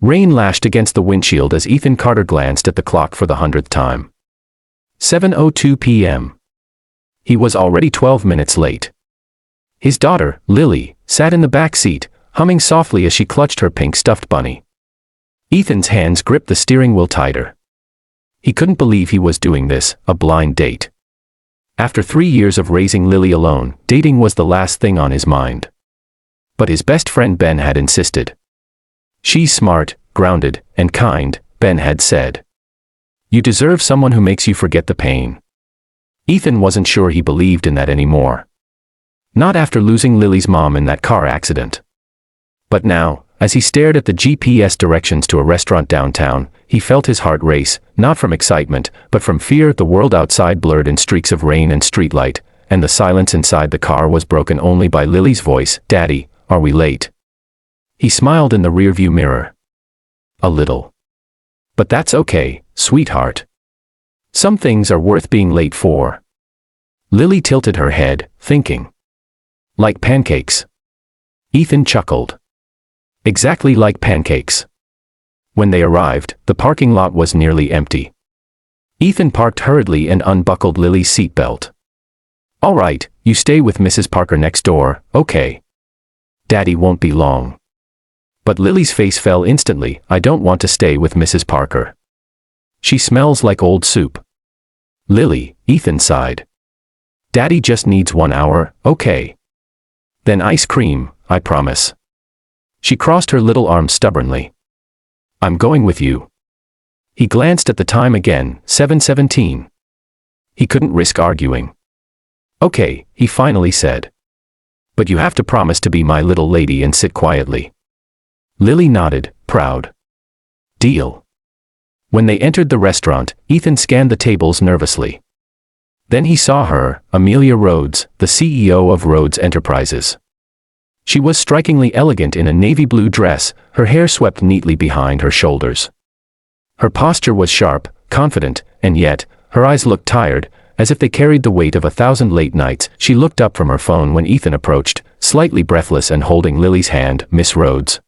Rain lashed against the windshield as Ethan Carter glanced at the clock for the 100th time. 7:02 p.m. He was already 12 minutes late. His daughter, Lily, sat in the back seat, humming softly as she clutched her pink stuffed bunny. Ethan's hands gripped the steering wheel tighter. He couldn't believe he was doing this, a blind date. After 3 years of raising Lily alone, dating was the last thing on his mind. But his best friend Ben had insisted. "She's smart, grounded, and kind," Ben had said. "You deserve someone who makes you forget the pain." Ethan wasn't sure he believed in that anymore. Not after losing Lily's mom in that car accident. But now, as he stared at the GPS directions to a restaurant downtown, he felt his heart race, not from excitement, but from fear. The world outside blurred in streaks of rain and streetlight, and the silence inside the car was broken only by Lily's voice. "Daddy, are we late?" He smiled in the rearview mirror. "A little. But that's okay, sweetheart. Some things are worth being late for." Lily tilted her head, thinking. "Like pancakes?" Ethan chuckled. "Exactly like pancakes." When they arrived, the parking lot was nearly empty. Ethan parked hurriedly and unbuckled Lily's seatbelt. "All right, you stay with Mrs. Parker next door, okay? Daddy won't be long." But Lily's face fell instantly. "I don't want to stay with Mrs. Parker. She smells like old soup." "Lily," Ethan sighed. "Daddy just needs 1 hour, okay? Then ice cream, I promise." She crossed her little arms stubbornly. "I'm going with you." He glanced at the time again, 7:17. He couldn't risk arguing. "Okay," he finally said. "But you have to promise to be my little lady and sit quietly." Lily nodded, proud. "Deal." When they entered the restaurant, Ethan scanned the tables nervously. Then he saw her, Amelia Rhodes, the CEO of Rhodes Enterprises. She was strikingly elegant in a navy blue dress, her hair swept neatly behind her shoulders. Her posture was sharp, confident, and yet, her eyes looked tired, as if they carried the weight of 1,000 late nights. She looked up from her phone when Ethan approached, slightly breathless and holding Lily's hand. "Miss Rhodes."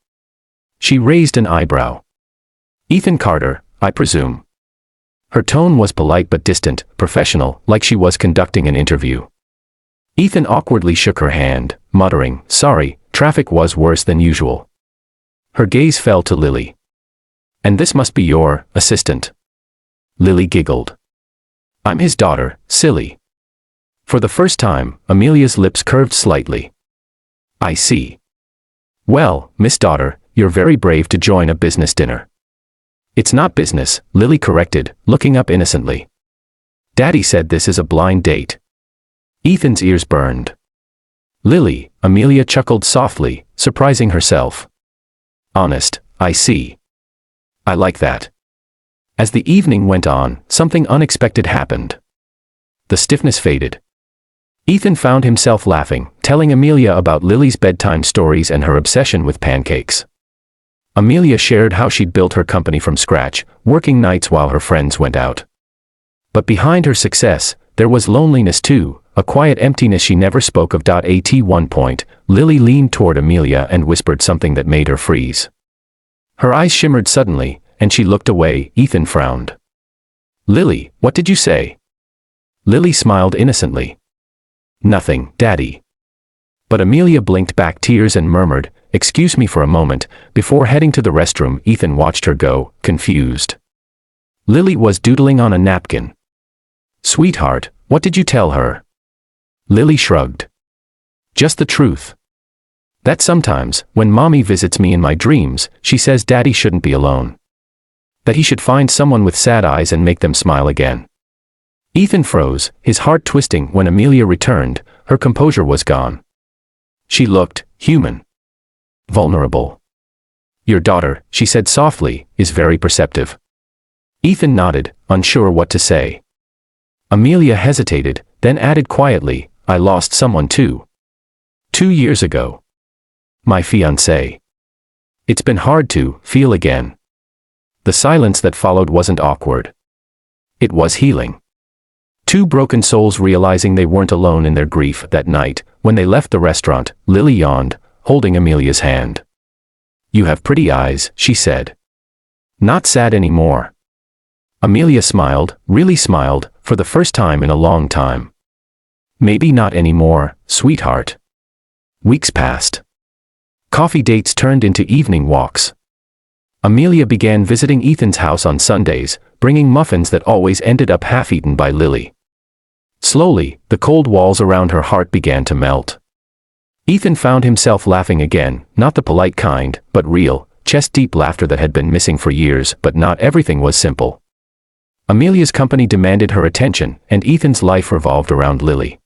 She raised an eyebrow. "Ethan Carter, I presume." Her tone was polite but distant, professional, like she was conducting an interview. Ethan awkwardly shook her hand, muttering, "Sorry, traffic was worse than usual." Her gaze fell to Lily. "And this must be your assistant." Lily giggled. "I'm his daughter, silly." For the first time, Amelia's lips curved slightly. "I see. Well, Miss Daughter, you're very brave to join a business dinner." "It's not business," Lily corrected, looking up innocently. "Daddy said this is a blind date." Ethan's ears burned. "Lily," Amelia chuckled softly, surprising herself. "Honest, I see. I like that." As the evening went on, something unexpected happened. The stiffness faded. Ethan found himself laughing, telling Amelia about Lily's bedtime stories and her obsession with pancakes. Amelia shared how she'd built her company from scratch, working nights while her friends went out. But behind her success, there was loneliness too, a quiet emptiness she never spoke of. At one point, Lily leaned toward Amelia and whispered something that made her freeze. Her eyes shimmered suddenly, and she looked away. Ethan frowned. "Lily, what did you say?" Lily smiled innocently. "Nothing, Daddy." But Amelia blinked back tears and murmured, "Excuse me for a moment," before heading to the restroom. Ethan watched her go, confused. Lily was doodling on a napkin. "Sweetheart, what did you tell her?" Lily shrugged. "Just the truth. That sometimes, when Mommy visits me in my dreams, she says Daddy shouldn't be alone. That he should find someone with sad eyes and make them smile again." Ethan froze, his heart twisting. When Amelia returned, her composure was gone. She looked human. Vulnerable. "Your daughter," she said softly, "is very perceptive." Ethan nodded, unsure what to say. Amelia hesitated, then added quietly, "I lost someone too. 2 years ago. My fiancé. It's been hard to feel again." The silence that followed wasn't awkward. It was healing. Two broken souls realizing they weren't alone in their grief. That night, when they left the restaurant, Lily yawned, holding Amelia's hand. "You have pretty eyes," she said. Not sad anymore. Amelia smiled, really smiled, for the first time in a long time. Maybe not anymore, sweetheart. Weeks passed. Coffee dates turned into evening walks. Amelia began visiting Ethan's house on Sundays, bringing muffins that always ended up half-eaten by Lily. Slowly, the cold walls around her heart began to melt. Ethan found himself laughing again, not the polite kind, but real, chest-deep laughter that had been missing for years, but not everything was simple. Amelia's company demanded her attention, and Ethan's life revolved around Lily.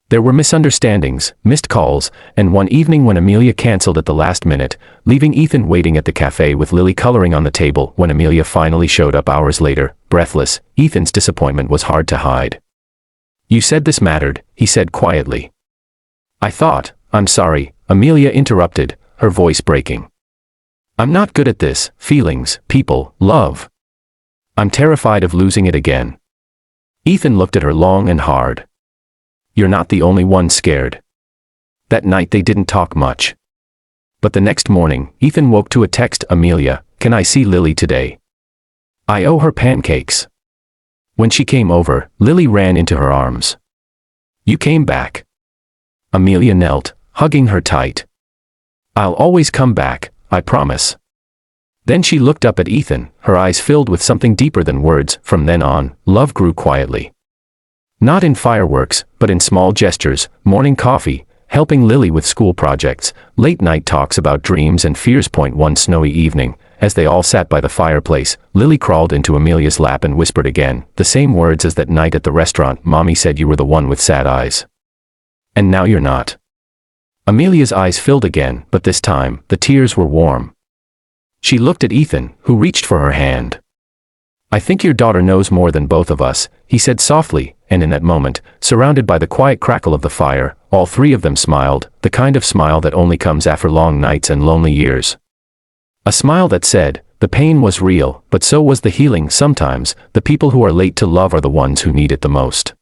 There were misunderstandings, missed calls, and one evening when Amelia canceled at the last minute, leaving Ethan waiting at the cafe with Lily coloring on the table. When Amelia finally showed up hours later, breathless, Ethan's disappointment was hard to hide. "You said this mattered," he said quietly. I'm sorry," Amelia interrupted, her voice breaking. "I'm not good at this, feelings, people, love. I'm terrified of losing it again." Ethan looked at her long and hard. "You're not the only one scared." That night they didn't talk much. But the next morning, Ethan woke to a text, "Amelia, can I see Lily today? I owe her pancakes." When she came over, Lily ran into her arms. "You came back." Amelia knelt, hugging her tight. "I'll always come back, I promise." Then she looked up at Ethan, her eyes filled with something deeper than words. From then on, love grew quietly. Not in fireworks, but in small gestures, morning coffee, helping Lily with school projects, late-night talks about dreams and fears. One snowy evening, as they all sat by the fireplace, Lily crawled into Amelia's lap and whispered again, the same words as that night at the restaurant, "Mommy said you were the one with sad eyes. And now you're not." Amelia's eyes filled again, but this time, the tears were warm. She looked at Ethan, who reached for her hand. "I think your daughter knows more than both of us," he said softly, and in that moment, surrounded by the quiet crackle of the fire, all three of them smiled, the kind of smile that only comes after long nights and lonely years. A smile that said, the pain was real, but so was the healing. Sometimes, the people who are late to love are the ones who need it the most.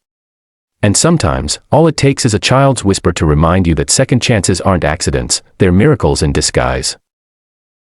And sometimes, all it takes is a child's whisper to remind you that second chances aren't accidents, they're miracles in disguise.